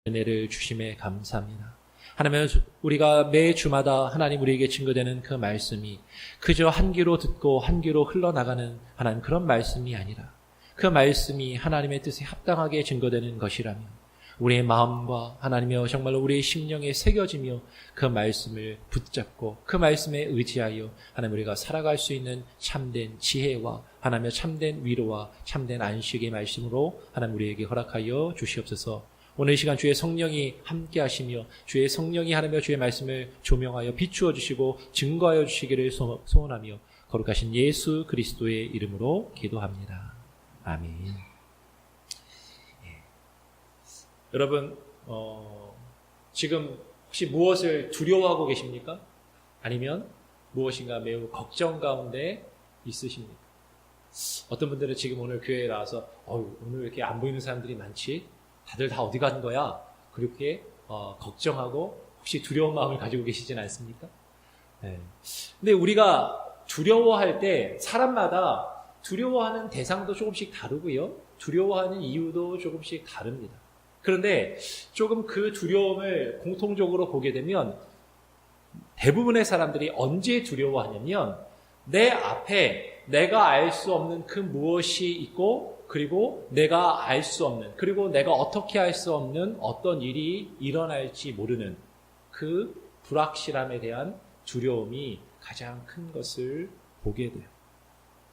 은혜를 주심에 감사합니다. 하나님, 우리가 매 주마다 하나님 우리에게 증거되는 그 말씀이 그저 한 귀로 듣고 한 귀로 흘러나가는 하나님 그런 말씀이 아니라 그 말씀이 하나님의 뜻에 합당하게 증거되는 것이라면 우리의 마음과 하나님이여 정말로 우리의 심령에 새겨지며 그 말씀을 붙잡고 그 말씀에 의지하여 하나님 우리가 살아갈 수 있는 참된 지혜와 하나님의 참된 위로와 참된 안식의 말씀으로 하나님 우리에게 허락하여 주시옵소서. 오늘 이 시간 주의 성령이 함께 하시며 주의 성령이 하나님의 주의 말씀을 조명하여 비추어 주시고 증거하여 주시기를 소원하며 거룩하신 예수 그리스도의 이름으로 기도합니다. 아멘. 여러분, 지금 혹시 무엇을 두려워하고 계십니까? 아니면 무엇인가 매우 걱정 가운데 있으십니까? 어떤 분들은 지금 오늘 교회에 나와서 오늘 왜 이렇게 안 보이는 사람들이 많지? 다들 다 어디 가는 거야? 그렇게 걱정하고 혹시 두려운 마음을 가지고 계시진 않습니까? 네. 근데 우리가 두려워할 때 사람마다 두려워하는 대상도 조금씩 다르고요. 두려워하는 이유도 조금씩 다릅니다. 그런데 조금 그 두려움을 공통적으로 보게 되면 대부분의 사람들이 언제 두려워하냐면 내 앞에 내가 알 수 없는 그 무엇이 있고 그리고 내가 알 수 없는 그리고 내가 어떻게 할 수 없는 어떤 일이 일어날지 모르는 그 불확실함에 대한 두려움이 가장 큰 것을 보게 돼요.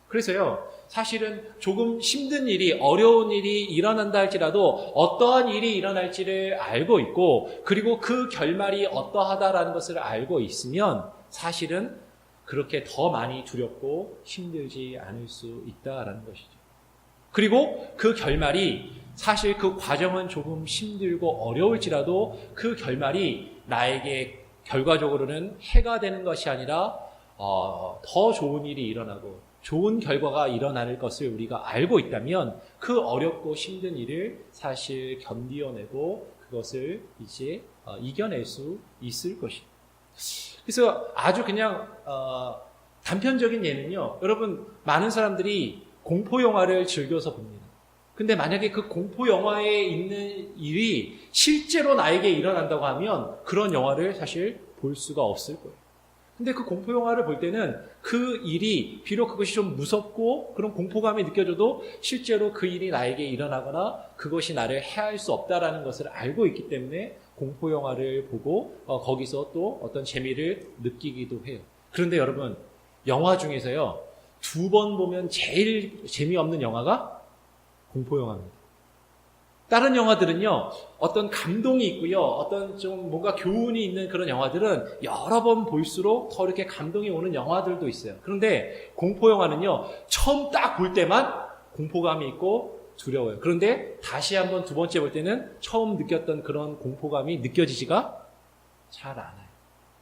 그래서요, 사실은 조금 힘든 일이, 어려운 일이 일어난다 할지라도 어떠한 일이 일어날지를 알고 있고, 그리고 그 결말이 어떠하다라는 것을 알고 있으면 사실은 그렇게 더 많이 두렵고 힘들지 않을 수 있다라는 것이죠. 그리고 그 결말이 사실 그 과정은 조금 힘들고 어려울지라도 그 결말이 나에게 결과적으로는 해가 되는 것이 아니라 더 좋은 일이 일어나고 좋은 결과가 일어날 것을 우리가 알고 있다면 그 어렵고 힘든 일을 사실 견디어내고 그것을 이제 이겨낼 수 있을 것입니다. 그래서 아주 그냥 단편적인 예는요. 여러분 많은 사람들이 공포영화를 즐겨서 봅니다. 근데 만약에 그 공포영화에 있는 일이 실제로 나에게 일어난다고 하면 그런 영화를 사실 볼 수가 없을 거예요. 근데 그 공포영화를 볼 때는 그 일이 비록 그것이 좀 무섭고 그런 공포감이 느껴져도 실제로 그 일이 나에게 일어나거나 그것이 나를 해할 수 없다라는 것을 알고 있기 때문에 공포영화를 보고 거기서 또 어떤 재미를 느끼기도 해요. 그런데 여러분 영화 중에서요 2번 보면 제일 재미없는 영화가 공포영화입니다. 다른 영화들은요, 어떤 감동이 있고요, 어떤 좀 뭔가 교훈이 있는 그런 영화들은 여러 번 볼수록 더 이렇게 감동이 오는 영화들도 있어요. 그런데 공포영화는요, 처음 딱 볼 때만 공포감이 있고 두려워요. 그런데 다시 한번 두 번째 볼 때는 처음 느꼈던 그런 공포감이 느껴지지가 잘 않아요.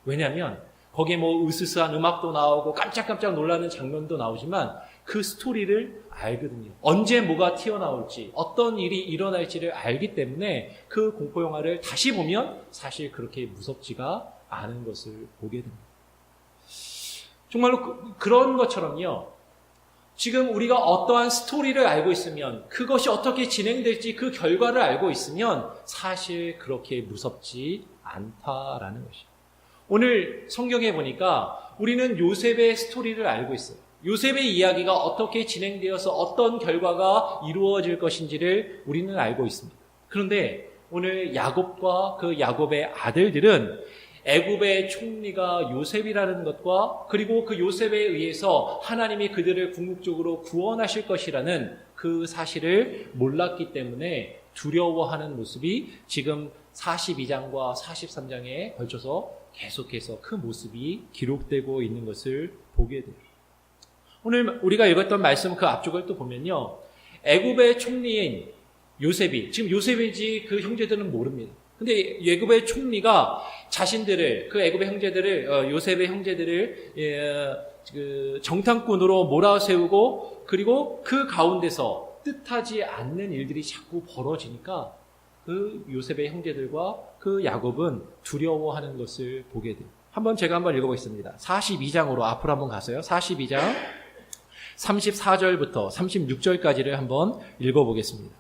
왜냐하면 거기에 뭐 으스스한 음악도 나오고 깜짝깜짝 놀라는 장면도 나오지만 그 스토리를 알거든요. 언제 뭐가 튀어나올지 어떤 일이 일어날지를 알기 때문에 그 공포영화를 다시 보면 사실 그렇게 무섭지가 않은 것을 보게 됩니다. 정말로 그런 것처럼요. 지금 우리가 어떠한 스토리를 알고 있으면 그것이 어떻게 진행될지 그 결과를 알고 있으면 사실 그렇게 무섭지 않다라는 것이죠. 오늘 성경에 보니까 우리는 요셉의 스토리를 알고 있어요. 요셉의 이야기가 어떻게 진행되어서 어떤 결과가 이루어질 것인지를 우리는 알고 있습니다. 그런데 오늘 야곱과 그 야곱의 아들들은 애굽의 총리가 요셉이라는 것과 그리고 그 요셉에 의해서 하나님이 그들을 궁극적으로 구원하실 것이라는 그 사실을 몰랐기 때문에 두려워하는 모습이 지금 42장과 43장에 걸쳐서 계속해서 그 모습이 기록되고 있는 것을 보게 돼요. 오늘 우리가 읽었던 말씀 그 앞쪽을 또 보면요. 애굽의 총리인 요셉이, 지금 요셉인지 그 형제들은 모릅니다. 근데 애굽의 총리가 자신들을, 그 애굽의 형제들을, 요셉의 형제들을 그 정탐꾼으로 몰아세우고 그리고 그 가운데서 뜻하지 않는 일들이 자꾸 벌어지니까 그 요셉의 형제들과 그 야곱은 두려워하는 것을 보게 돼요. 제가 한번 읽어보겠습니다. 42장으로 앞으로 한번 가세요. 42장 34절부터 36절까지를 한번 읽어보겠습니다.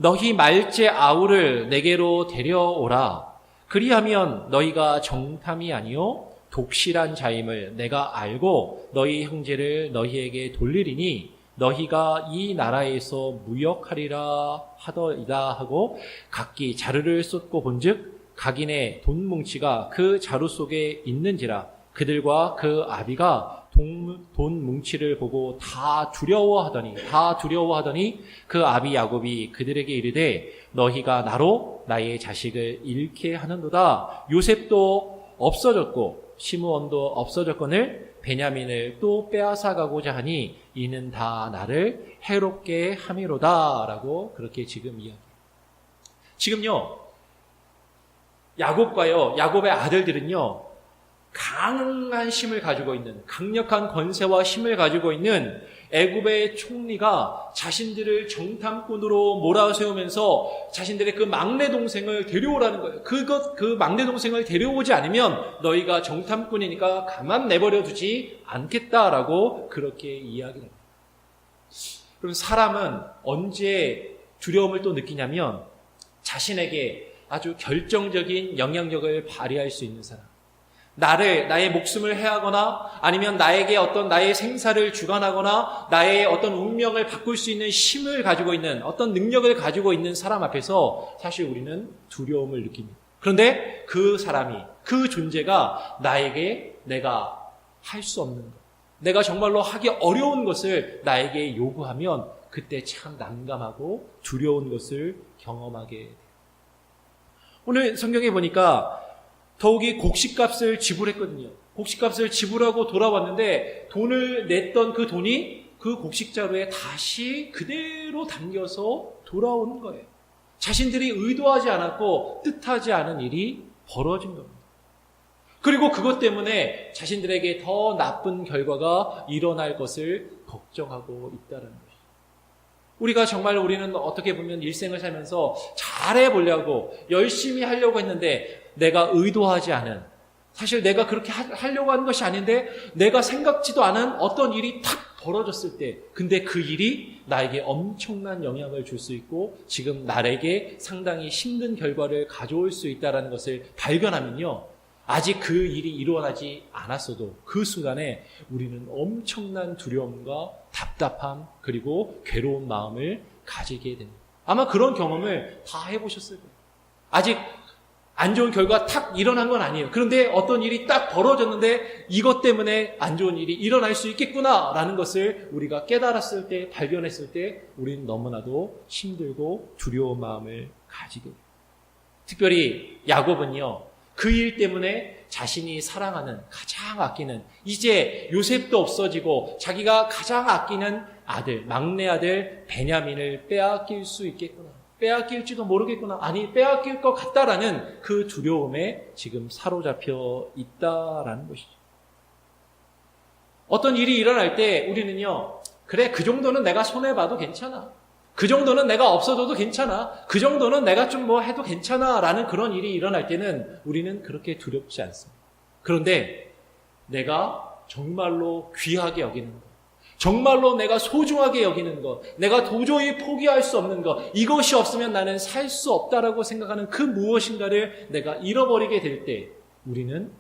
너희 말째 아우를 내게로 데려오라. 그리하면 너희가 정탐이 아니요 독실한 자임을 내가 알고 너희 형제를 너희에게 돌리리니 너희가 이 나라에서 무역하리라 하더이다 하고 각기 자루를 쏟고 본즉 각인의 돈 뭉치가 그 자루 속에 있는지라. 그들과 그 아비가 돈 뭉치를 보고 다 두려워하더니 그 아비 야곱이 그들에게 이르되 너희가 나로 나의 자식을 잃게 하는도다. 요셉도 없어졌고 시므온도 없어졌거늘 베냐민을 또 빼앗아가고자 하니 이는 다 나를 해롭게 함이로다 라고 그렇게 지금 이야기해요. 지금요 야곱의 아들들은요 강한 힘을 가지고 있는, 강력한 권세와 힘을 가지고 있는 애굽의 총리가 자신들을 정탐꾼으로 몰아세우면서 자신들의 그 막내 동생을 데려오라는 거예요. 그 막내 동생을 데려오지 않으면 너희가 정탐꾼이니까 가만 내버려 두지 않겠다라고 그렇게 이야기를 합니다. 그럼 사람은 언제 두려움을 또 느끼냐면 자신에게 아주 결정적인 영향력을 발휘할 수 있는 사람, 나의 목숨을 해하거나 아니면 나에게 어떤 나의 생사를 주관하거나 나의 어떤 운명을 바꿀 수 있는 힘을 가지고 있는 어떤 능력을 가지고 있는 사람 앞에서 사실 우리는 두려움을 느낍니다. 그런데 그 사람이, 그 존재가 나에게 내가 할 수 없는 것, 내가 정말로 하기 어려운 것을 나에게 요구하면 그때 참 난감하고 두려운 것을 경험하게 돼요. 오늘 성경에 보니까 더욱이 곡식값을 지불했거든요. 곡식값을 지불하고 돌아왔는데 돈을 냈던 그 돈이 그 곡식자루에 다시 그대로 담겨서 돌아오는 거예요. 자신들이 의도하지 않았고 뜻하지 않은 일이 벌어진 겁니다. 그리고 그것 때문에 자신들에게 더 나쁜 결과가 일어날 것을 걱정하고 있다는 것이죠. 우리는 어떻게 보면 일생을 살면서 잘해보려고 열심히 하려고 했는데 내가 의도하지 않은, 사실 내가 그렇게 하려고 하는 것이 아닌데 내가 생각지도 않은 어떤 일이 탁 벌어졌을 때, 근데 그 일이 나에게 엄청난 영향을 줄 수 있고 지금 나에게 상당히 힘든 결과를 가져올 수 있다는 것을 발견하면요, 아직 그 일이 일어나지 않았어도 그 순간에 우리는 엄청난 두려움과 답답함 그리고 괴로운 마음을 가지게 됩니다. 아마 그런 경험을 다 해보셨을 거예요. 아직 안 좋은 결과가 탁 일어난 건 아니에요. 그런데 어떤 일이 딱 벌어졌는데 이것 때문에 안 좋은 일이 일어날 수 있겠구나라는 것을 우리가 깨달았을 때, 발견했을 때 우리는 너무나도 힘들고 두려운 마음을 가지게 돼요. 특별히 야곱은요, 그 일 때문에 자신이 사랑하는, 가장 아끼는, 이제 요셉도 없어지고 자기가 가장 아끼는 아들, 막내 아들 베냐민을 빼앗길 수 있겠구나, 빼앗길지도 모르겠구나, 아니 빼앗길 것 같다라는 그 두려움에 지금 사로잡혀 있다라는 것이죠. 어떤 일이 일어날 때 우리는요, 그래 그 정도는 내가 손해봐도 괜찮아, 그 정도는 내가 없어져도 괜찮아, 그 정도는 내가 좀 뭐 해도 괜찮아 라는 그런 일이 일어날 때는 우리는 그렇게 두렵지 않습니다. 그런데 내가 정말로 귀하게 여기는 것, 정말로 내가 소중하게 여기는 것, 내가 도저히 포기할 수 없는 것, 이것이 없으면 나는 살 수 없다라고 생각하는 그 무엇인가를 내가 잃어버리게 될 때 우리는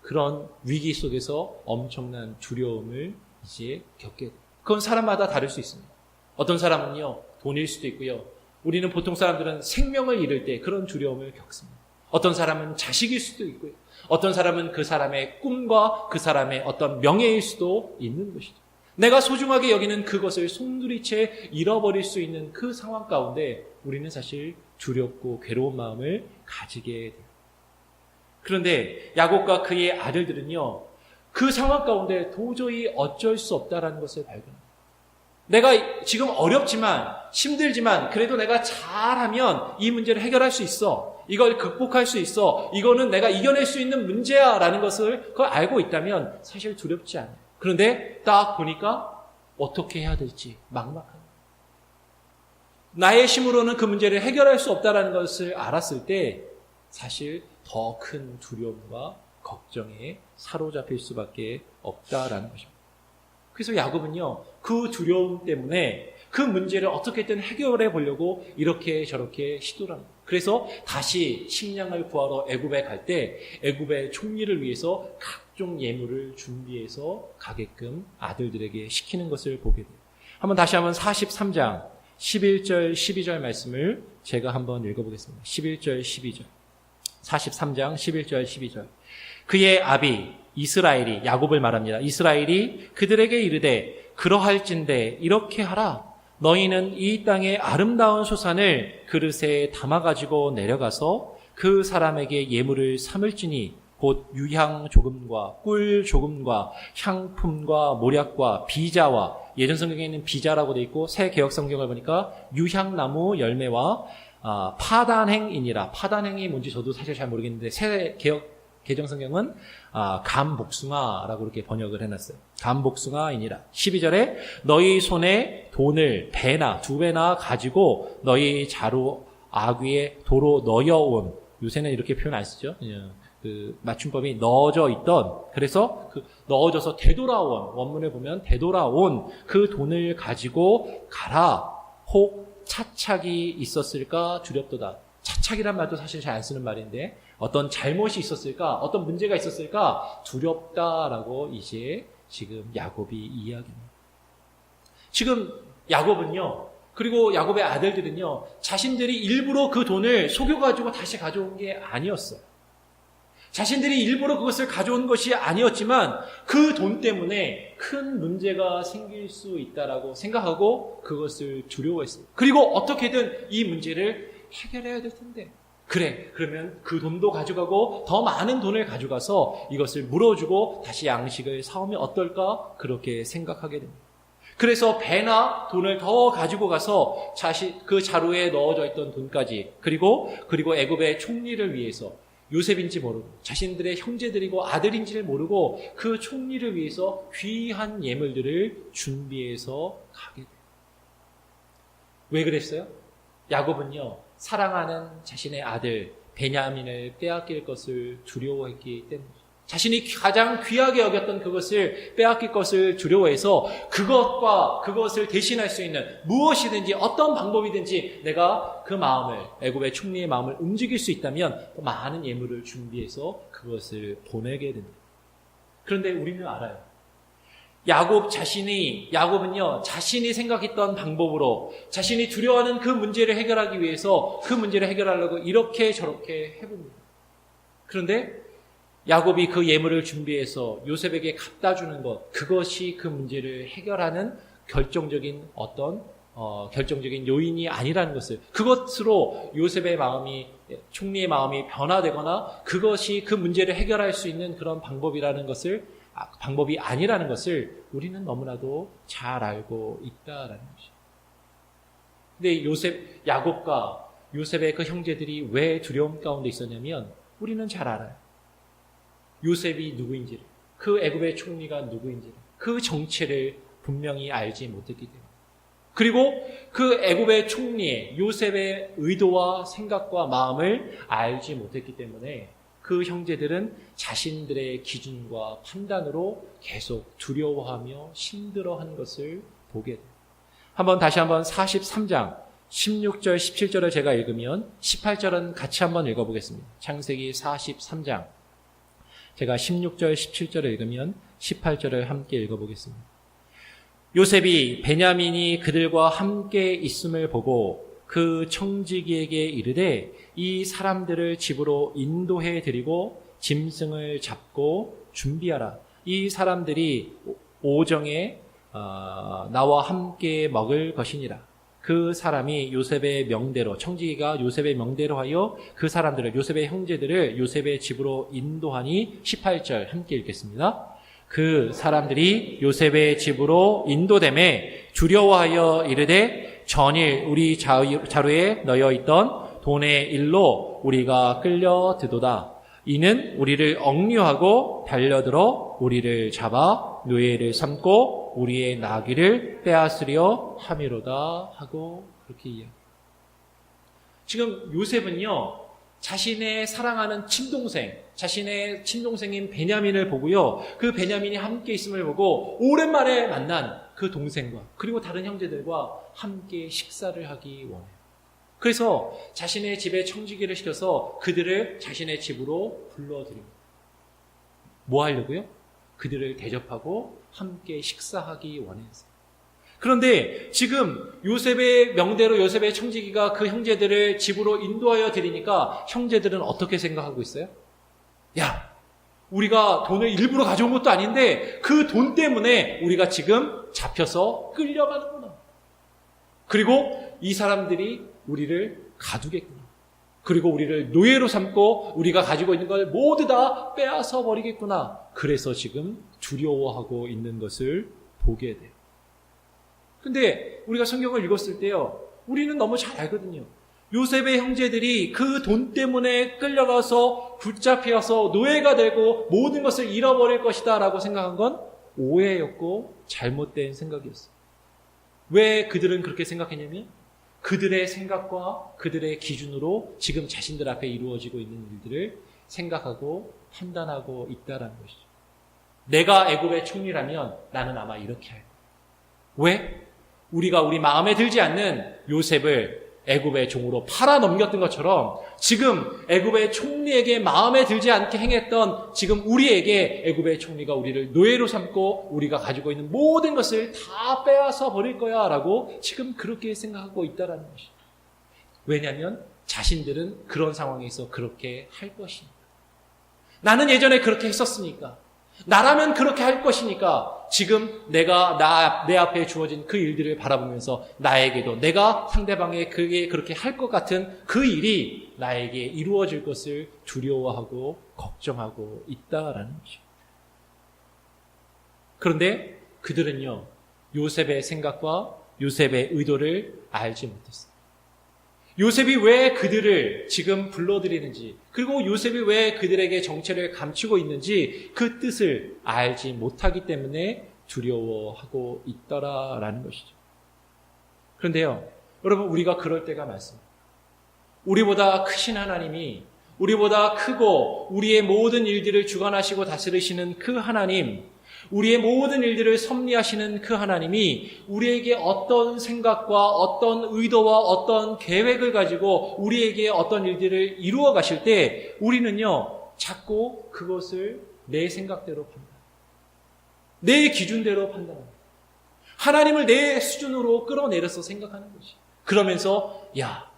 그런 위기 속에서 엄청난 두려움을 이제 겪게 돼요. 그건 사람마다 다를 수 있습니다. 어떤 사람은요, 돈일 수도 있고요. 우리는 보통 사람들은 생명을 잃을 때 그런 두려움을 겪습니다. 어떤 사람은 자식일 수도 있고요. 어떤 사람은 그 사람의 꿈과 그 사람의 어떤 명예일 수도 있는 것이죠. 내가 소중하게 여기는 그것을 송두리째 잃어버릴 수 있는 그 상황 가운데 우리는 사실 두렵고 괴로운 마음을 가지게 돼요. 그런데 야곱과 그의 아들들은요, 그 상황 가운데 도저히 어쩔 수 없다라는 것을 발견합니다. 내가 지금 어렵지만 힘들지만 그래도 내가 잘하면 이 문제를 해결할 수 있어, 이걸 극복할 수 있어, 이거는 내가 이겨낼 수 있는 문제야 라는 것을 그걸 알고 있다면 사실 두렵지 않아요. 그런데 딱 보니까 어떻게 해야 될지 막막합니다. 나의 힘으로는 그 문제를 해결할 수 없다는 것을 알았을 때 사실 더 큰 두려움과 걱정에 사로잡힐 수밖에 없다라는 것입니다. 그래서 야곱은요, 그 두려움 때문에 그 문제를 어떻게든 해결해 보려고 이렇게 저렇게 시도를 합니다. 그래서 다시 식량을 구하러 애굽에 갈 때 애굽의 총리를 위해서 각종 예물을 준비해서 가게끔 아들들에게 시키는 것을 보게 돼요. 다시 한번 43장 11절 12절 말씀을 제가 한번 읽어보겠습니다. 11절 12절 43장 11절 12절 그의 아비 이스라엘이 야곱을 말합니다. 이스라엘이 그들에게 이르되 그러할진대 이렇게 하라. 너희는 이 땅의 아름다운 소산을 그릇에 담아가지고 내려가서 그 사람에게 예물을 삼을지니 곧 유향 조금과 꿀 조금과 향품과 모략과 비자와 예전 성경에 있는 비자라고 되어 있고 새 개역 성경을 보니까 유향나무 열매와 파단행이니라. 파단행이 뭔지 저도 사실 잘 모르겠는데 새 개역 개정 성경은 감복숭아라고 이렇게 번역을 해놨어요. 감복숭아이니라. 12절에 너희 손에 돈을 배나 두 배나 가지고 너희 자루 아귀에 도로 넣어온, 요새는 이렇게 표현 안 쓰죠. 그 맞춤법이 넣어져 있던, 그래서 그 넣어져서 되돌아온, 원문을 보면 되돌아온 그 돈을 가지고 가라. 혹 차착이 있었을까 두렵도다. 차착이란 말도 사실 잘 안 쓰는 말인데 어떤 잘못이 있었을까, 어떤 문제가 있었을까 두렵다라고 이제 지금 야곱이 이야기합니다. 지금 야곱은요, 그리고 야곱의 아들들은요, 자신들이 일부러 그 돈을 속여가지고 다시 가져온 게 아니었어요. 자신들이 일부러 그것을 가져온 것이 아니었지만 그 돈 때문에 큰 문제가 생길 수 있다라고 생각하고 그것을 두려워했어요. 그리고 어떻게든 이 문제를 해결해야 될 텐데, 그래, 그러면 그 돈도 가져가고 더 많은 돈을 가져가서 이것을 물어주고 다시 양식을 사오면 어떨까? 그렇게 생각하게 됩니다. 그래서 배나 돈을 더 가지고 가서 그 자루에 넣어져 있던 돈까지, 그리고 애굽의 총리를 위해서, 요셉인지 모르고 자신들의 형제들이고 아들인지를 모르고 그 총리를 위해서 귀한 예물들을 준비해서 가게 돼요. 왜 그랬어요? 야곱은요, 사랑하는 자신의 아들 베냐민을 빼앗길 것을 두려워했기 때문이죠. 자신이 가장 귀하게 여겼던 그것을 빼앗길 것을 두려워해서 그것을 대신할 수 있는 무엇이든지 어떤 방법이든지 내가 그 마음을, 애굽의 총리의 마음을 움직일 수 있다면 더 많은 예물을 준비해서 그것을 보내게 됩니다. 그런데 우리는 알아요. 야곱은요, 자신이 생각했던 방법으로 자신이 두려워하는 그 문제를 해결하기 위해서 그 문제를 해결하려고 이렇게 저렇게 해봅니다. 그런데 야곱이 그 예물을 준비해서 요셉에게 갖다 주는 것, 그것이 그 문제를 해결하는 결정적인 요인이 아니라는 것을, 그것으로 요셉의 마음이, 총리의 마음이 변화되거나 그것이 그 문제를 해결할 수 있는 그런 방법이 아니라는 것을 우리는 너무나도 잘 알고 있다라는 것이죠. 근데 야곱과 요셉의 그 형제들이 왜 두려움 가운데 있었냐면 우리는 잘 알아요. 요셉이 누구인지를, 그 애굽의 총리가 누구인지를, 그 정체를 분명히 알지 못했기 때문에, 그리고 그 애굽의 총리의 요셉의 의도와 생각과 마음을 알지 못했기 때문에 그 형제들은 자신들의 기준과 판단으로 계속 두려워하며 힘들어하는 것을 보게 돼요. 다시 한번 43장 16절 17절을 제가 읽으면 18절은 같이 한번 읽어보겠습니다. 창세기 43장 제가 16절 17절을 읽으면 18절을 함께 읽어보겠습니다. 요셉이 베냐민이 그들과 함께 있음을 보고 그 청지기에게 이르되 이 사람들을 집으로 인도해 드리고 짐승을 잡고 준비하라. 이 사람들이 오정에 나와 함께 먹을 것이니라. 그 사람이 요셉의 명대로, 청지기가 요셉의 명대로 하여 그 사람들을, 요셉의 형제들을 요셉의 집으로 인도하니 18절 함께 읽겠습니다. 그 사람들이 요셉의 집으로 인도되매 두려워하여 이르되 전일 우리 자루에 넣여 있던 돈의 일로 우리가 끌려드도다. 이는 우리를 억류하고 달려들어 우리를 잡아 노예를 삼고 우리의 나귀를 빼앗으려 함이로다 하고 그렇게 이야기해요. 지금 요셉은요, 자신의 사랑하는 자신의 친동생인 베냐민을 보고요, 그 베냐민이 함께 있음을 보고 오랜만에 만난 그 동생과 그리고 다른 형제들과 함께 식사를 하기 원해요. 그래서 자신의 집에 청지기를 시켜서 그들을 자신의 집으로 불러들입니다. 뭐 하려고요? 그들을 대접하고 함께 식사하기 원해서. 그런데 지금 요셉의 명대로 요셉의 청지기가 그 형제들을 집으로 인도하여 드리니까 형제들은 어떻게 생각하고 있어요? 야, 우리가 돈을 일부러 가져온 것도 아닌데 그 돈 때문에 우리가 지금 잡혀서 끌려가는구나. 그리고 이 사람들이 우리를 가두겠구나. 그리고 우리를 노예로 삼고 우리가 가지고 있는 걸 모두 다 빼앗아 버리겠구나. 그래서 지금 두려워하고 있는 것을 보게 돼요. 근데 우리가 성경을 읽었을 때요, 우리는 너무 잘 알거든요. 요셉의 형제들이 그 돈 때문에 끌려가서 붙잡혀서 노예가 되고 모든 것을 잃어버릴 것이다 라고 생각한 건 오해였고 잘못된 생각이었어요. 왜 그들은 그렇게 생각했냐면 그들의 생각과 그들의 기준으로 지금 자신들 앞에 이루어지고 있는 일들을 생각하고 판단하고 있다는 것이죠. 내가 애굽의 총리라면 나는 아마 이렇게 할 거야. 왜? 우리가 우리 마음에 들지 않는 요셉을 애굽의 종으로 팔아 넘겼던 것처럼 지금 애굽의 총리에게 마음에 들지 않게 행했던 지금 우리에게 애굽의 총리가 우리를 노예로 삼고 우리가 가지고 있는 모든 것을 다 빼앗아 버릴 거야 라고 지금 그렇게 생각하고 있다는 것이죠. 왜냐하면 자신들은 그런 상황에서 그렇게 할 것이니까. 나는 예전에 그렇게 했었으니까. 나라면 그렇게 할 것이니까 지금 내가 내 앞에 주어진 그 일들을 바라보면서 나에게도 내가 상대방에 그게 그렇게 할 것 같은 그 일이 나에게 이루어질 것을 두려워하고 걱정하고 있다라는 것이죠. 그런데 그들은요, 요셉의 생각과 요셉의 의도를 알지 못했어요. 요셉이 왜 그들을 지금 불러들이는지, 그리고 요셉이 왜 그들에게 정체를 감추고 있는지 그 뜻을 알지 못하기 때문에 두려워하고 있더라라는 것이죠. 그런데요, 여러분, 우리가 그럴 때가 많습니다. 우리보다 크신 하나님이, 우리보다 크고 우리의 모든 일들을 주관하시고 다스리시는 그 하나님, 우리의 모든 일들을 섭리하시는 그 하나님이 우리에게 어떤 생각과 어떤 의도와 어떤 계획을 가지고 우리에게 어떤 일들을 이루어 가실 때 우리는요, 자꾸 그것을 내 생각대로 판단합니다. 내 기준대로 판단합니다. 하나님을 내 수준으로 끌어내려서 생각하는 거지. 그러면서 야,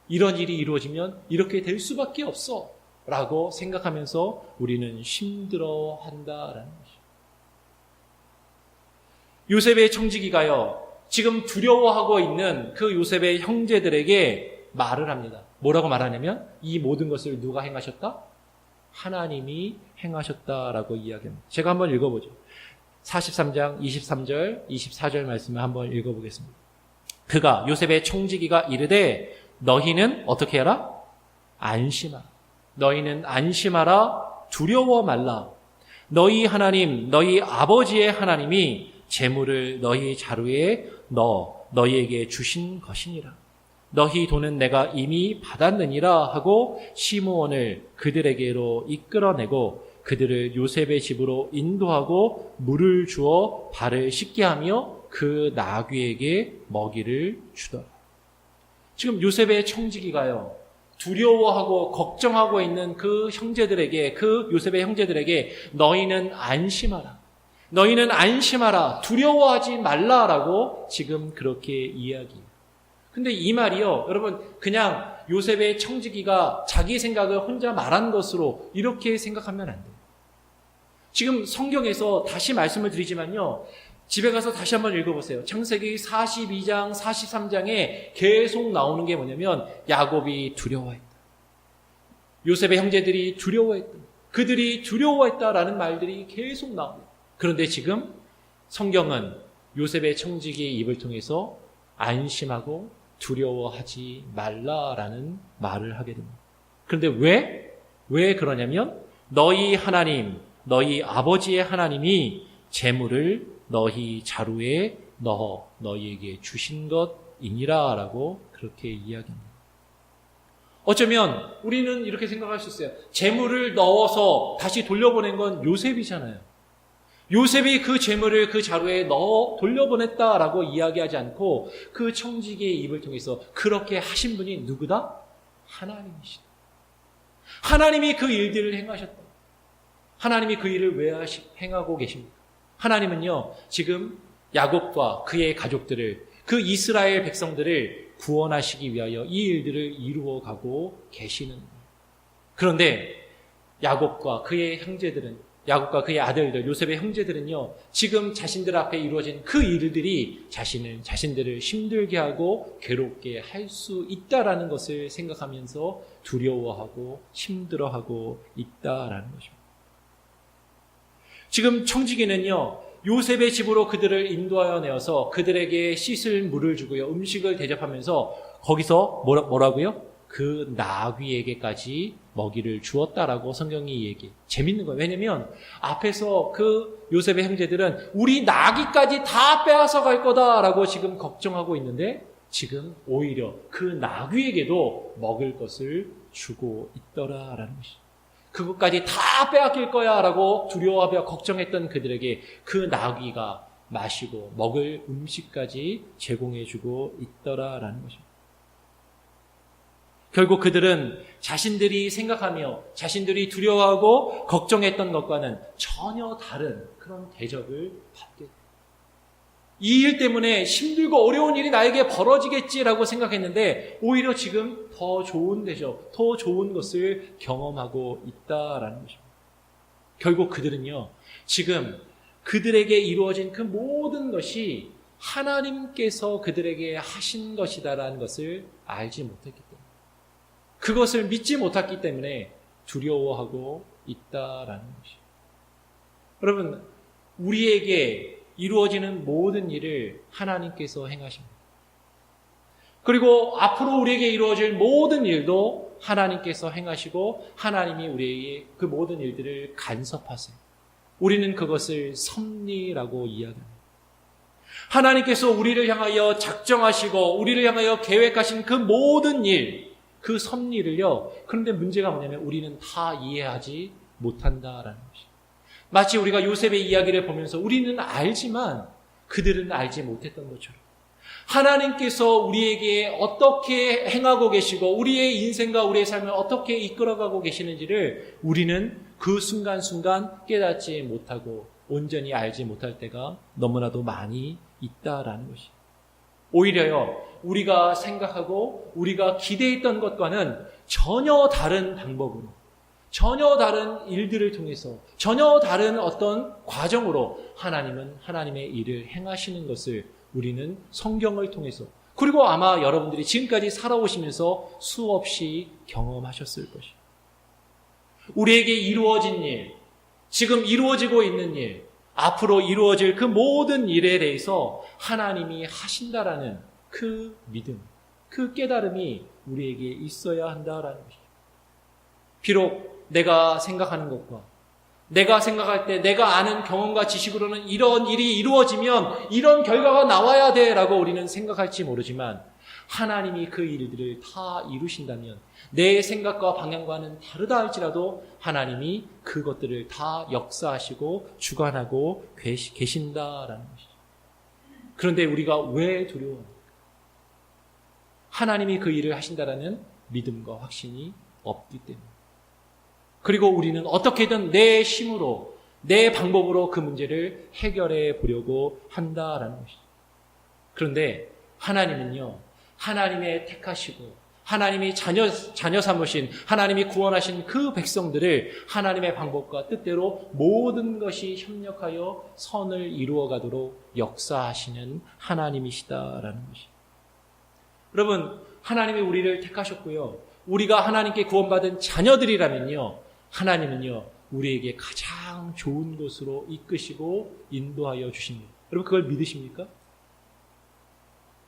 이런 일이 이루어지면 이렇게 될 수밖에 없어 라고 생각하면서 우리는 힘들어한다라는 것이죠. 요셉의 청지기가요, 지금 두려워하고 있는 그 요셉의 형제들에게 말을 합니다. 뭐라고 말하냐면 이 모든 것을 누가 행하셨다? 하나님이 행하셨다라고 이야기합니다. 제가 한번 읽어보죠. 43장 23절 24절 말씀을 한번 읽어보겠습니다. 그가 요셉의 청지기가 이르되 너희는 어떻게 하라? 안심하라. 너희는 안심하라. 두려워 말라. 너희 하나님, 너희 아버지의 하나님이 재물을 너희 자루에 넣어 너희에게 주신 것이니라. 너희 돈은 내가 이미 받았느니라 하고 시므온을 그들에게로 이끌어내고 그들을 요셉의 집으로 인도하고 물을 주어 발을 씻게 하며 그 나귀에게 먹이를 주더라. 지금 요셉의 청지기가요, 두려워하고 걱정하고 있는 그 형제들에게, 그 요셉의 형제들에게 너희는 안심하라. 너희는 안심하라. 두려워하지 말라라고 지금 그렇게 이야기해요. 근데 이 말이요, 여러분, 그냥 요셉의 청지기가 자기 생각을 혼자 말한 것으로 이렇게 생각하면 안 돼요. 지금 성경에서 다시 말씀을 드리지만요, 집에 가서 다시 한번 읽어보세요. 창세기 42장, 43장에 계속 나오는 게 뭐냐면 야곱이 두려워했다. 요셉의 형제들이 두려워했다. 그들이 두려워했다라는 말들이 계속 나옵니다. 그런데 지금 성경은 요셉의 청지기의 입을 통해서 안심하고 두려워하지 말라라는 말을 하게 됩니다. 그런데 왜 그러냐면 너희 하나님, 너희 아버지의 하나님이 재물을 너희 자루에 넣어 너희에게 주신 것이니라 라고 그렇게 이야기합니다. 어쩌면 우리는 이렇게 생각할 수 있어요. 재물을 넣어서 다시 돌려보낸 건 요셉이잖아요. 요셉이 그 재물을 그 자루에 넣어 돌려보냈다라고 이야기하지 않고 그 청지기의 입을 통해서 그렇게 하신 분이 누구다? 하나님이시다. 하나님이 그 일들을 행하셨다. 하나님이 그 일을 왜 행하고 계십니까? 하나님은요, 지금 야곱과 그의 가족들을, 그 이스라엘 백성들을 구원하시기 위하여 이 일들을 이루어가고 계시는 거예요. 그런데 야곱과 그의 형제들은, 야곱과 그의 아들들, 요셉의 형제들은요, 지금 자신들 앞에 이루어진 그 일들이 자신들을 힘들게 하고 괴롭게 할 수 있다라는 것을 생각하면서 두려워하고 힘들어하고 있다라는 것입니다. 지금 청지기는요, 요셉의 집으로 그들을 인도하여 내어서 그들에게 씻을 물을 주고요, 음식을 대접하면서 거기서 뭐라고요? 그 나귀에게까지 먹이를 주었다라고 성경이 얘기해요. 재밌는 거예요. 왜냐면 앞에서 그 요셉의 형제들은 우리 나귀까지 다 빼앗아 갈 거다라고 지금 걱정하고 있는데 지금 오히려 그 나귀에게도 먹을 것을 주고 있더라라는 것이죠. 그것까지 다 빼앗길 거야 라고 두려워하며 걱정했던 그들에게 그 나귀가 마시고 먹을 음식까지 제공해주고 있더라라는 것입니다. 결국 그들은 자신들이 생각하며 자신들이 두려워하고 걱정했던 것과는 전혀 다른 그런 대접을 받게 됩니다. 이 일 때문에 힘들고 어려운 일이 나에게 벌어지겠지라고 생각했는데 오히려 지금 더 좋은 대접, 더 좋은 것을 경험하고 있다라는 것입니다. 결국 그들은요, 지금 그들에게 이루어진 그 모든 것이 하나님께서 그들에게 하신 것이다라는 것을 알지 못했기 때문에, 그것을 믿지 못했기 때문에 두려워하고 있다라는 것이에요. 여러분, 우리에게 이루어지는 모든 일을 하나님께서 행하십니다. 그리고 앞으로 우리에게 이루어질 모든 일도 하나님께서 행하시고 하나님이 우리에게 그 모든 일들을 간섭하세요. 우리는 그것을 섭리라고 이야기합니다. 하나님께서 우리를 향하여 작정하시고 우리를 향하여 계획하신 그 모든 일, 그 섭리를요. 그런데 문제가 뭐냐면 우리는 다 이해하지 못한다라는 것이에요. 마치 우리가 요셉의 이야기를 보면서 우리는 알지만 그들은 알지 못했던 것처럼 하나님께서 우리에게 어떻게 행하고 계시고 우리의 인생과 우리의 삶을 어떻게 이끌어가고 계시는지를 우리는 그 순간순간 깨닫지 못하고 온전히 알지 못할 때가 너무나도 많이 있다라는 것이에요. 오히려요, 우리가 생각하고 우리가 기대했던 것과는 전혀 다른 방법으로, 전혀 다른 일들을 통해서, 전혀 다른 어떤 과정으로 하나님은 하나님의 일을 행하시는 것을 우리는 성경을 통해서, 그리고 아마 여러분들이 지금까지 살아오시면서 수없이 경험하셨을 것이에요. 우리에게 이루어진 일, 지금 이루어지고 있는 일, 앞으로 이루어질 그 모든 일에 대해서 하나님이 하신다라는 그 믿음, 그 깨달음이 우리에게 있어야 한다라는 것이죠. 비록 내가 생각하는 것과 내가 생각할 때 내가 아는 경험과 지식으로는 이런 일이 이루어지면 이런 결과가 나와야 돼라고 우리는 생각할지 모르지만 하나님이 그 일들을 다 이루신다면 내 생각과 방향과는 다르다 할지라도 하나님이 그것들을 다 역사하시고 주관하고 계신다라는 것이죠. 그런데 우리가 왜 두려워합니까? 하나님이 그 일을 하신다라는 믿음과 확신이 없기 때문에. 그리고 우리는 어떻게든 내 힘으로, 내 방법으로 그 문제를 해결해 보려고 한다라는 것이죠. 그런데 하나님은요, 하나님의 택하시고 하나님이 자녀 삼으신, 하나님이 구원하신 그 백성들을 하나님의 방법과 뜻대로 모든 것이 협력하여 선을 이루어가도록 역사하시는 하나님이시다라는 것이죠. 여러분, 하나님이 우리를 택하셨고요. 우리가 하나님께 구원받은 자녀들이라면요, 하나님은요, 우리에게 가장 좋은 곳으로 이끄시고 인도하여 주십니다. 여러분, 그걸 믿으십니까?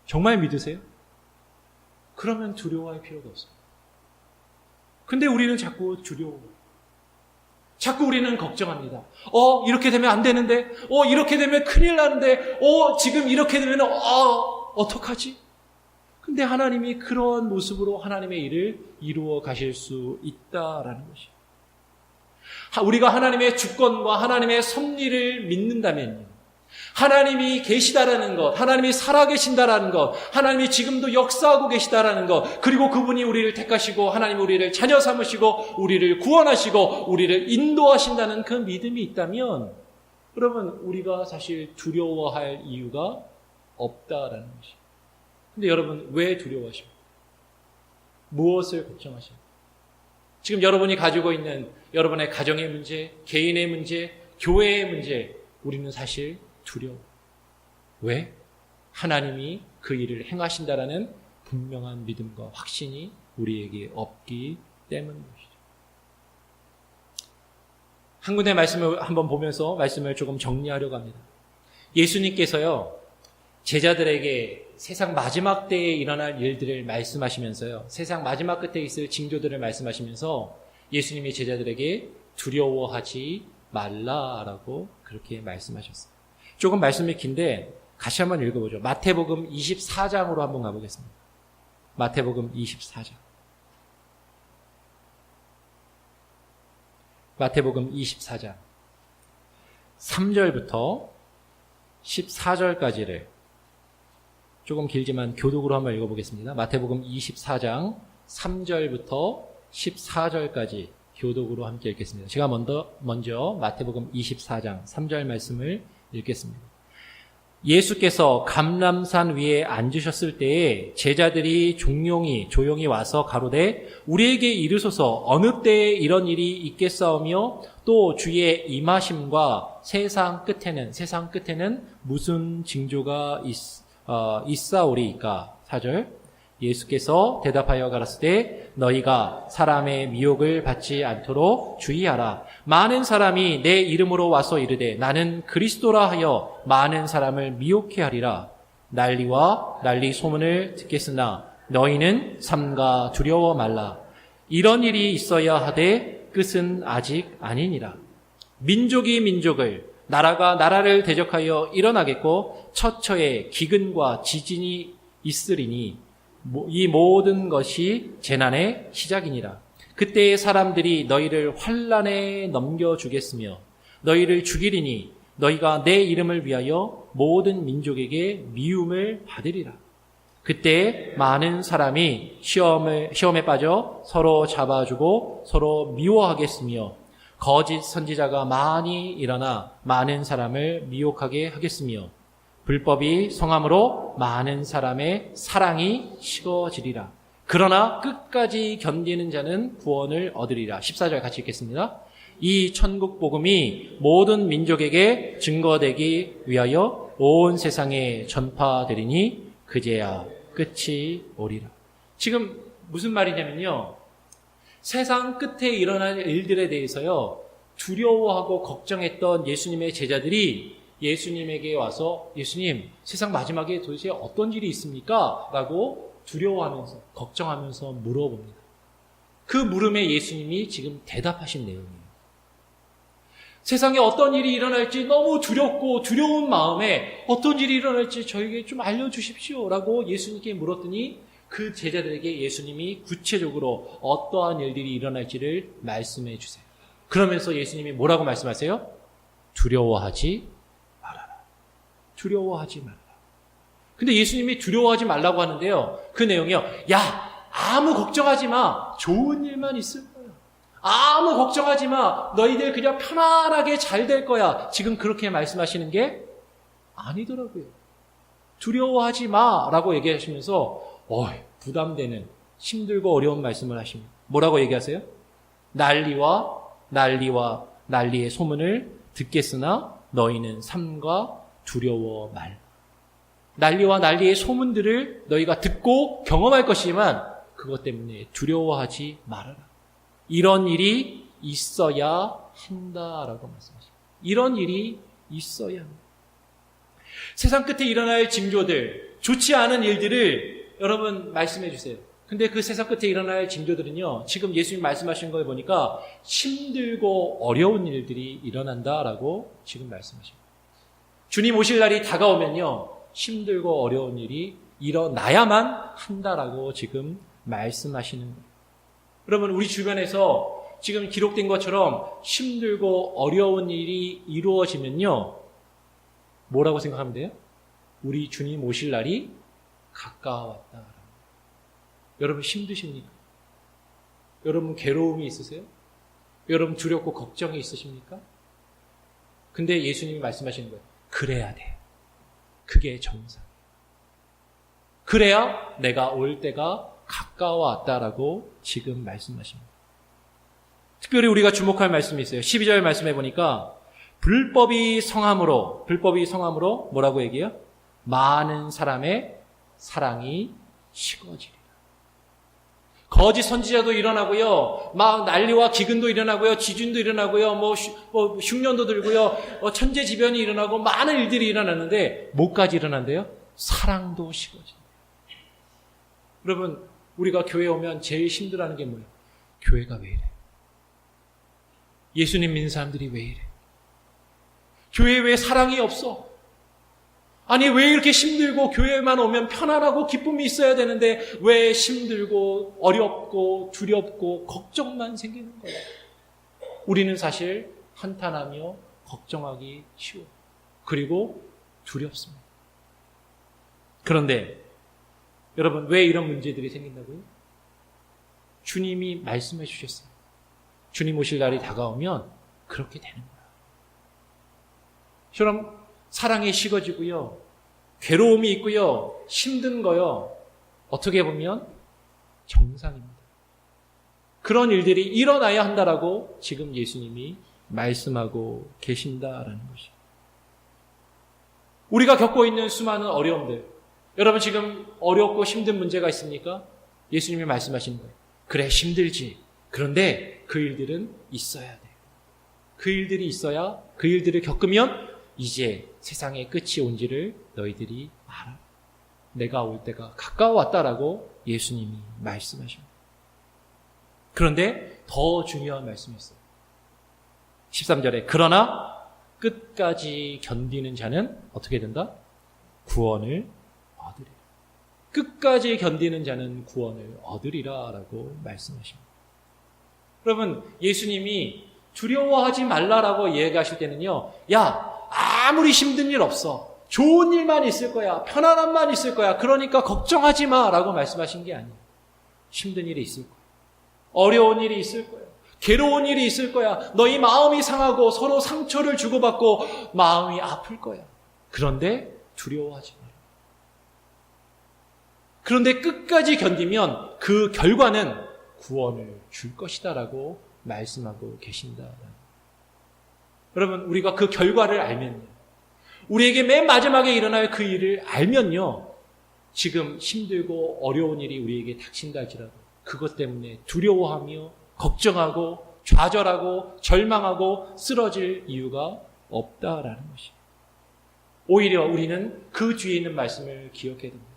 정말 믿으세요? 그러면 두려워할 필요가 없습니다. 근데 우리는 자꾸 두려워해요. 자꾸 우리는 걱정합니다. 이렇게 되면 안 되는데, 이렇게 되면 큰일 나는데, 지금 이렇게 되면, 어떡하지? 근데 하나님이 그런 모습으로 하나님의 일을 이루어 가실 수 있다라는 것이에요. 우리가 하나님의 주권과 하나님의 섭리를 믿는다면요, 하나님이 계시다라는 것, 하나님이 살아계신다라는 것, 하나님이 지금도 역사하고 계시다라는 것, 그리고 그분이 우리를 택하시고 하나님 우리를 자녀 삼으시고 우리를 구원하시고 우리를 인도하신다는 그 믿음이 있다면, 여러분, 우리가 사실 두려워할 이유가 없다라는 것이에요. 근데 여러분, 왜 두려워하십니까? 무엇을 걱정하십니까? 지금 여러분이 가지고 있는 여러분의 가정의 문제, 개인의 문제, 교회의 문제, 우리는 사실 두려워. 왜? 하나님이 그 일을 행하신다라는 분명한 믿음과 확신이 우리에게 없기 때문입니다. 한 군데 말씀을 한번 보면서 말씀을 조금 정리하려고 합니다. 예수님께서요, 제자들에게 세상 마지막 때에 일어날 일들을 말씀하시면서요, 세상 마지막 끝에 있을 징조들을 말씀하시면서 예수님이 제자들에게 두려워하지 말라라고 그렇게 말씀하셨어요. 조금 말씀이 긴데 같이 한번 읽어보죠. 마태복음 24장으로 한번 가보겠습니다. 마태복음 24장. 마태복음 24장 3절부터 14절까지를 조금 길지만 교독으로 한번 읽어보겠습니다. 마태복음 24장 3절부터 14절까지 교독으로 함께 읽겠습니다. 제가 먼저 마태복음 24장 3절 말씀을 읽겠습니다. 예수께서 감람산 위에 앉으셨을 때에 제자들이 조용히 와서 가로되 우리에게 이르소서 어느 때에 이런 일이 있겠사오며 또 주의 임하심과 세상 끝에는 무슨 징조가 있사오리이까. 4절. 예수께서 대답하여 가라사대 너희가 사람의 미혹을 받지 않도록 주의하라. 많은 사람이 내 이름으로 와서 이르되 나는 그리스도라 하여 많은 사람을 미혹해 하리라. 난리와 난리 소문을 듣겠으나 너희는 삼가 두려워 말라. 이런 일이 있어야 하되 끝은 아직 아니니라. 민족이 민족을, 나라가 나라를 대적하여 일어나겠고 처처에 기근과 지진이 있으리니 이 모든 것이 재난의 시작이니라. 그때의 사람들이 너희를 환난에 넘겨주겠으며 너희를 죽이리니 너희가 내 이름을 위하여 모든 민족에게 미움을 받으리라. 그때 많은 사람이 시험에 빠져 서로 잡아주고 서로 미워하겠으며 거짓 선지자가 많이 일어나 많은 사람을 미혹하게 하겠으며 불법이 성함으로 많은 사람의 사랑이 식어지리라. 그러나 끝까지 견디는 자는 구원을 얻으리라. 14절 같이 읽겠습니다. 이 천국 복음이 모든 민족에게 증거되기 위하여 온 세상에 전파되리니 그제야 끝이 오리라. 지금 무슨 말이냐면요, 세상 끝에 일어날 일들에 대해서요, 두려워하고 걱정했던 예수님의 제자들이 예수님에게 와서 예수님, 세상 마지막에 도대체 어떤 일이 있습니까? 라고 두려워하면서 걱정하면서 물어봅니다. 그 물음에 예수님이 지금 대답하신 내용이에요. 세상에 어떤 일이 일어날지 너무 두렵고 두려운 마음에 어떤 일이 일어날지 저에게 좀 알려주십시오 라고 예수님께 물었더니 그 제자들에게 예수님이 구체적으로 어떠한 일들이 일어날지를 말씀해 주세요. 그러면서 예수님이 뭐라고 말씀하세요? 두려워하지 말아라. 두려워하지 말아라. 근데 예수님이 두려워하지 말라고 하는데요, 그 내용이요, 야, 아무 걱정하지 마. 좋은 일만 있을 거야. 아무 걱정하지 마. 너희들 그냥 편안하게 잘 될 거야. 지금 그렇게 말씀하시는 게 아니더라고요. 두려워하지 마라고 얘기하시면서 부담되는 힘들고 어려운 말씀을 하십니다. 뭐라고 얘기하세요? 난리와 난리의 소문을 듣겠으나 너희는 삼가 두려워 말. 난리와 난리의 소문들을 너희가 듣고 경험할 것이지만 그것 때문에 두려워하지 말아라. 이런 일이 있어야 한다라고 말씀하십니다. 이런 일이 있어야 합니다. 세상 끝에 일어날 징조들, 좋지 않은 일들을 여러분 말씀해 주세요. 근데 그 세상 끝에 일어날 징조들은요, 지금 예수님 말씀하신 걸 보니까 힘들고 어려운 일들이 일어난다라고 지금 말씀하십니다. 주님 오실 날이 다가오면요, 힘들고 어려운 일이 일어나야만 한다라고 지금 말씀하시는 거예요. 여러분, 우리 주변에서 지금 기록된 것처럼 힘들고 어려운 일이 이루어지면요. 뭐라고 생각하면 돼요? 우리 주님 오실 날이 가까웠다. 여러분 힘드십니까? 여러분 괴로움이 있으세요? 여러분 두렵고 걱정이 있으십니까? 근데 예수님이 말씀하시는 거예요. 그래야 돼. 그게 정상. 그래야 내가 올 때가 가까워왔다라고 지금 말씀하십니다. 특별히 우리가 주목할 말씀이 있어요. 12절 말씀해 보니까 불법이 성함으로 뭐라고 얘기해요? 많은 사람의 사랑이 식어지리라. 거짓 선지자도 일어나고요. 막 난리와 기근도 일어나고요. 지진도 일어나고요. 흉년도 들고요. 천재지변이 일어나고 많은 일들이 일어나는데 뭐까지 일어난대요? 사랑도 식어진다. 여러분, 우리가 교회에 오면 제일 힘들어하는 게 뭐예요? 교회가 왜 이래? 예수님 믿는 사람들이 왜 이래? 교회에 왜 사랑이 없어? 아니, 왜 이렇게 힘들고 교회만 오면 편안하고 기쁨이 있어야 되는데 왜 힘들고 어렵고 두렵고 걱정만 생기는 거예요? 우리는 사실 한탄하며 걱정하기 쉬워요. 그리고 두렵습니다. 그런데 여러분, 왜 이런 문제들이 생긴다고요? 주님이 말씀해 주셨어요. 주님 오실 날이 다가오면 그렇게 되는 거예요. 저럼 사랑이 식어지고요. 괴로움이 있고요. 힘든 거요. 어떻게 보면 정상입니다. 그런 일들이 일어나야 한다라고 지금 예수님이 말씀하고 계신다라는 것이죠. 우리가 겪고 있는 수많은 어려움들. 여러분 지금 어렵고 힘든 문제가 있습니까? 예수님이 말씀하시는 거예요. 그래, 힘들지. 그런데 그 일들은 있어야 돼. 그 일들이 있어야, 그 일들을 겪으면 이제 세상의 끝이 온지를 너희들이 알아. 내가 올 때가 가까워왔다라고 예수님이 말씀하십니다. 그런데 더 중요한 말씀이 있어요. 13절에 그러나 끝까지 견디는 자는 어떻게 된다? 구원을 얻으리라. 끝까지 견디는 자는 구원을 얻으리라 라고 말씀하십니다. 여러분, 예수님이 두려워하지 말라라고 얘기하실 때는요, 야, 아무리 힘든 일 없어. 좋은 일만 있을 거야. 편안함만 있을 거야. 그러니까 걱정하지 마 라고 말씀하신 게 아니에요. 힘든 일이 있을 거야. 어려운 일이 있을 거야. 괴로운 일이 있을 거야. 너희 마음이 상하고 서로 상처를 주고받고 마음이 아플 거야. 그런데 두려워하지 마. 그런데 끝까지 견디면 그 결과는 구원을 줄 것이다라고 말씀하고 계신다. 여러분, 우리가 그 결과를 알면요, 우리에게 맨 마지막에 일어날 그 일을 알면요, 지금 힘들고 어려운 일이 우리에게 닥친다 할지라도 그것 때문에 두려워하며 걱정하고 좌절하고 절망하고 쓰러질 이유가 없다라는 것이에요. 오히려 우리는 그 뒤에 있는 말씀을 기억해야 됩니다.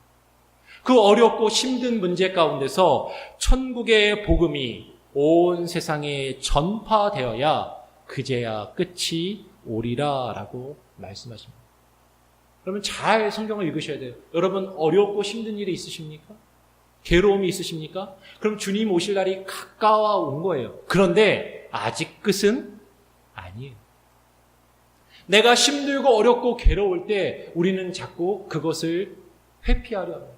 그 어렵고 힘든 문제 가운데서 천국의 복음이 온 세상에 전파되어야 그제야 끝이 오리라 라고 말씀하십니다. 여러분 잘 성경을 읽으셔야 돼요. 여러분 어렵고 힘든 일이 있으십니까? 괴로움이 있으십니까? 그럼 주님 오실 날이 가까워 온 거예요. 그런데 아직 끝은 아니에요. 내가 힘들고 어렵고 괴로울 때 우리는 자꾸 그것을 회피하려 합니다.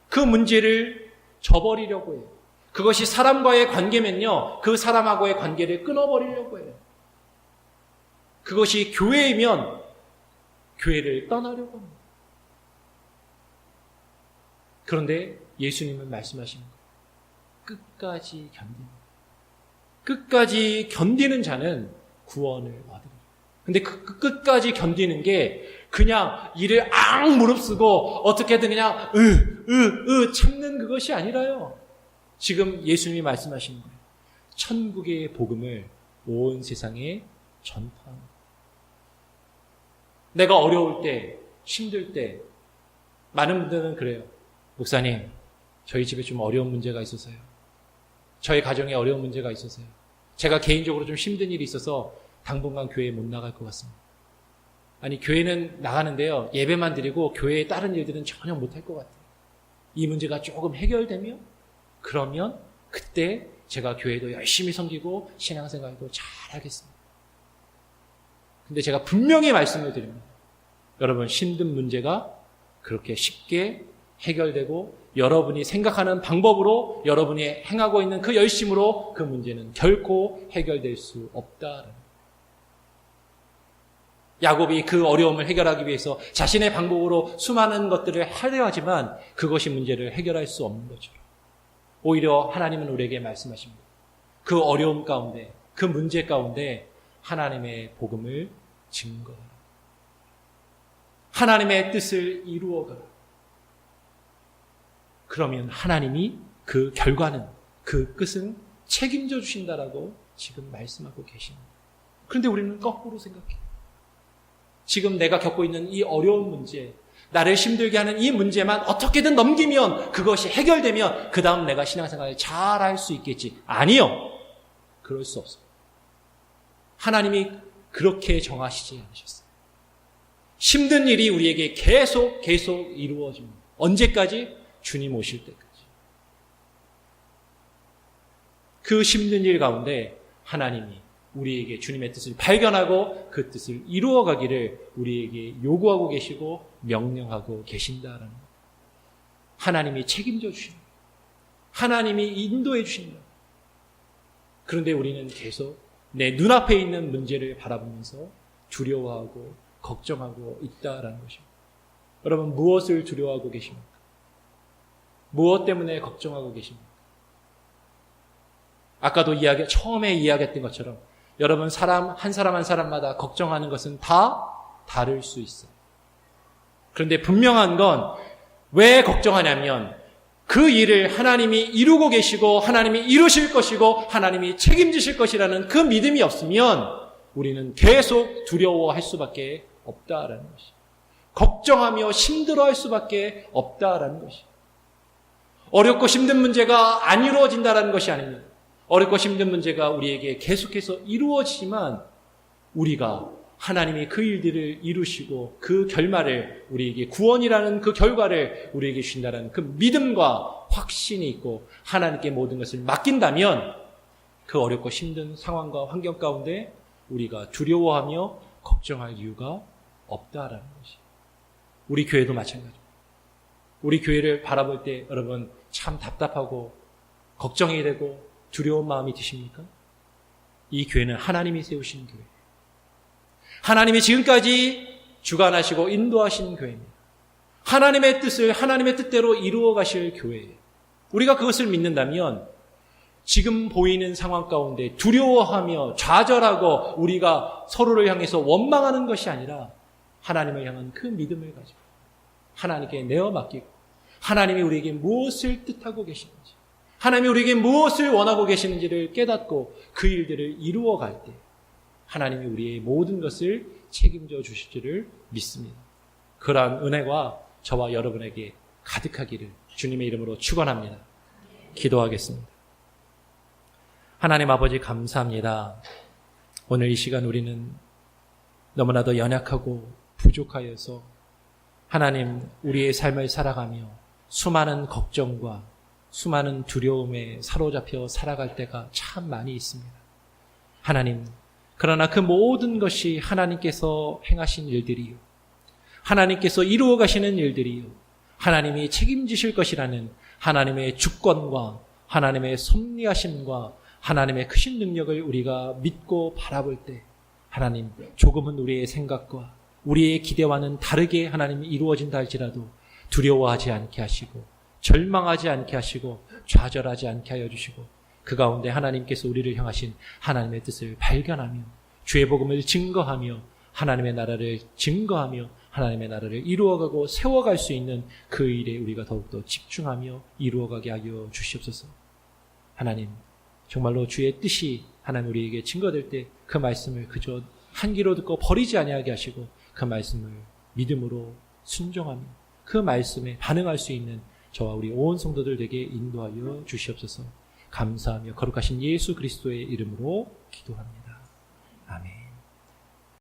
그 문제를 저버리려고 해요. 그것이 사람과의 관계면요, 그 사람하고의 관계를 끊어버리려고 해요. 그것이 교회이면 교회를 떠나려고 합니다. 그런데 예수님은 말씀하시는 거예요. 끝까지 견디는, 끝까지 견디는 자는 구원을 얻으리라. 근데 그 끝까지 견디는 게 그냥 이를 무릅쓰고 어떻게든 그냥 참는 그것이 아니라요. 지금 예수님이 말씀하시는 거예요. 천국의 복음을 온 세상에 전파합니다. 내가 어려울 때, 힘들 때 많은 분들은 그래요. 목사님, 저희 집에 좀 어려운 문제가 있어서요. 저희 가정에 어려운 문제가 있어서요. 제가 개인적으로 좀 힘든 일이 있어서 당분간 교회에 못 나갈 것 같습니다. 아니, 교회는 나가는데요, 예배만 드리고 교회의 다른 일들은 전혀 못할 것 같아요. 이 문제가 조금 해결되면, 그러면 그때 제가 교회도 열심히 섬기고 신앙생활도 잘하겠습니다. 근데 제가 분명히 말씀을 드립니다. 여러분, 힘든 문제가 그렇게 쉽게 해결되고 여러분이 생각하는 방법으로 여러분이 행하고 있는 그 열심으로 그 문제는 결코 해결될 수 없다. 야곱이 그 어려움을 해결하기 위해서 자신의 방법으로 수많은 것들을 하려 하지만 그것이 문제를 해결할 수 없는 거죠. 오히려 하나님은 우리에게 말씀하십니다. 그 어려움 가운데, 그 문제 가운데 하나님의 복음을 증거하라. 하나님의 뜻을 이루어가라. 그러면 하나님이 그 결과는, 그 끝은 책임져 주신다라고 지금 말씀하고 계십니다. 그런데 우리는 거꾸로 생각해요. 지금 내가 겪고 있는 이 어려운 문제, 나를 힘들게 하는 이 문제만 어떻게든 넘기면, 그것이 해결되면 그 다음 내가 신앙생활을 잘할 수 있겠지. 아니요. 그럴 수 없어요. 하나님이 그렇게 정하시지 않으셨어요. 힘든 일이 우리에게 계속 이루어집니다. 언제까지? 주님 오실 때까지. 그 힘든 일 가운데 하나님이 우리에게 주님의 뜻을 발견하고 그 뜻을 이루어가기를 우리에게 요구하고 계시고 명령하고 계신다라는 것. 하나님이 책임져 주십니다. 하나님이 인도해 주십니다. 그런데 우리는 계속 내 눈앞에 있는 문제를 바라보면서 두려워하고 걱정하고 있다라는 것입니다. 여러분, 무엇을 두려워하고 계십니까? 무엇 때문에 걱정하고 계십니까? 아까도 처음에 이야기했던 것처럼 여러분, 한 사람마다 걱정하는 것은 다 다를 수 있어요. 그런데 분명한 건 왜 걱정하냐면 그 일을 하나님이 이루고 계시고 하나님이 이루실 것이고 하나님이 책임지실 것이라는 그 믿음이 없으면 우리는 계속 두려워할 수밖에 없다라는 것이. 걱정하며 힘들어할 수밖에 없다라는 것이. 어렵고 힘든 문제가 안 이루어진다라는 것이 아닙니다. 어렵고 힘든 문제가 우리에게 계속해서 이루어지지만 우리가 하나님이 그 일들을 이루시고 그 결말을 우리에게 구원이라는 그 결과를 우리에게 주신다는 그 믿음과 확신이 있고 하나님께 모든 것을 맡긴다면 그 어렵고 힘든 상황과 환경 가운데 우리가 두려워하며 걱정할 이유가 없다라는 것이. 우리 교회도 마찬가지입니다. 우리 교회를 바라볼 때 여러분 참 답답하고 걱정이 되고 두려운 마음이 드십니까? 이 교회는 하나님이 세우신 교회. 하나님이 지금까지 주관하시고 인도하신 교회입니다. 하나님의 뜻을 하나님의 뜻대로 이루어 가실 교회예요. 우리가 그것을 믿는다면 지금 보이는 상황 가운데 두려워하며 좌절하고 우리가 서로를 향해서 원망하는 것이 아니라 하나님을 향한 그 믿음을 가지고 하나님께 내어 맡기고 하나님이 우리에게 무엇을 뜻하고 계시는지 하나님이 우리에게 무엇을 원하고 계시는지를 깨닫고 그 일들을 이루어갈 때 하나님이 우리의 모든 것을 책임져 주실 줄을 믿습니다. 그러한 은혜가 저와 여러분에게 가득하기를 주님의 이름으로 축원합니다. 기도하겠습니다. 하나님 아버지 감사합니다. 오늘 이 시간 우리는 너무나도 연약하고 부족하여서 하나님 우리의 삶을 살아가며 수많은 걱정과 수많은 두려움에 사로잡혀 살아갈 때가 참 많이 있습니다. 하나님, 그러나 그 모든 것이 하나님께서 행하신 일들이요. 하나님께서 이루어 가시는 일들이요. 하나님이 책임지실 것이라는 하나님의 주권과 하나님의 섭리하심과 하나님의 크신 능력을 우리가 믿고 바라볼 때 하나님 조금은 우리의 생각과 우리의 기대와는 다르게 하나님이 이루어진다 할지라도 두려워하지 않게 하시고 절망하지 않게 하시고 좌절하지 않게 하여 주시고 그 가운데 하나님께서 우리를 향하신 하나님의 뜻을 발견하며 주의 복음을 증거하며 하나님의 나라를 증거하며 하나님의 나라를 이루어가고 세워갈 수 있는 그 일에 우리가 더욱더 집중하며 이루어가게 하여 주시옵소서. 하나님, 정말로 주의 뜻이 하나님 우리에게 증거될 때 그 말씀을 그저 한 귀로 듣고 버리지 아니하게 하시고 그 말씀을 믿음으로 순종하며 그 말씀에 반응할 수 있는 저와 우리 온 성도들 되게 인도하여 주시옵소서. 감사하며 거룩하신 예수 그리스도의 이름으로 기도합니다. 아멘.